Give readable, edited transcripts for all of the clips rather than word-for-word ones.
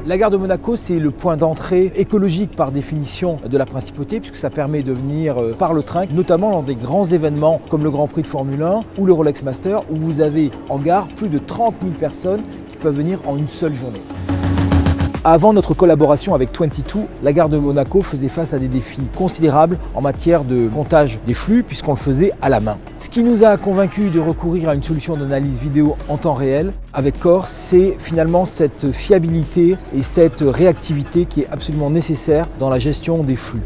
La gare de Monaco, c'est le point d'entrée écologique par définition de la principauté, puisque ça permet de venir par le train, notamment lors des grands événements comme le Grand Prix de Formule 1 ou le Rolex Master, où vous avez en gare plus de 30 000 personnes qui peuvent venir en une seule journée. Avant notre collaboration avec 22, la gare de Monaco faisait face à des défis considérables en matière de comptage des flux, puisqu'on le faisait à la main. Ce qui nous a convaincus de recourir à une solution d'analyse vidéo en temps réel avec Core, c'est finalement cette fiabilité et cette réactivité qui est absolument nécessaire dans la gestion des flux.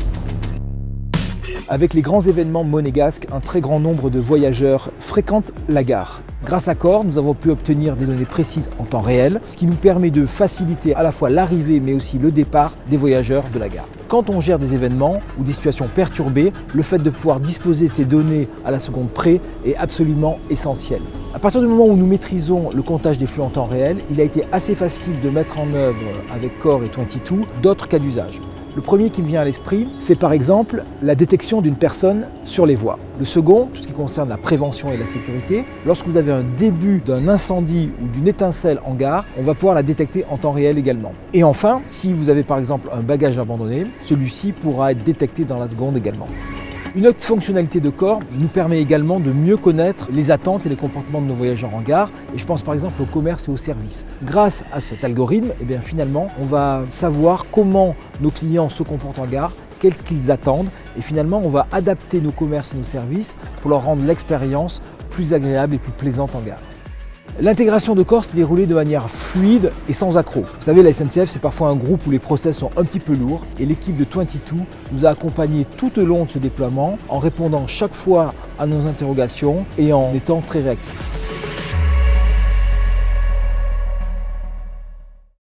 Avec les grands événements monégasques, un très grand nombre de voyageurs fréquentent la gare. Grâce à Core, nous avons pu obtenir des données précises en temps réel, ce qui nous permet de faciliter à la fois l'arrivée mais aussi le départ des voyageurs de la gare. Quand on gère des événements ou des situations perturbées, le fait de pouvoir disposer ces données à la seconde près est absolument essentiel. À partir du moment où nous maîtrisons le comptage des flux en temps réel, il a été assez facile de mettre en œuvre avec Core et 22 d'autres cas d'usage. Le premier qui me vient à l'esprit, c'est par exemple la détection d'une personne sur les voies. Le second, tout ce qui concerne la prévention et la sécurité, lorsque vous avez un début d'un incendie ou d'une étincelle en gare, on va pouvoir la détecter en temps réel également. Et enfin, si vous avez par exemple un bagage abandonné, celui-ci pourra être détecté dans la seconde également. Une autre fonctionnalité de Core nous permet également de mieux connaître les attentes et les comportements de nos voyageurs en gare, et je pense par exemple au commerce et aux services. Grâce à cet algorithme, finalement, on va savoir comment nos clients se comportent en gare, qu'est-ce qu'ils attendent, et finalement on va adapter nos commerces et nos services pour leur rendre l'expérience plus agréable et plus plaisante en gare. L'intégration de Core s'est déroulée de manière fluide et sans accroc. Vous savez, la SNCF, c'est parfois un groupe où les process sont un petit peu lourds, et l'équipe de 22 nous a accompagnés tout au long de ce déploiement en répondant chaque fois à nos interrogations et en étant très réactifs.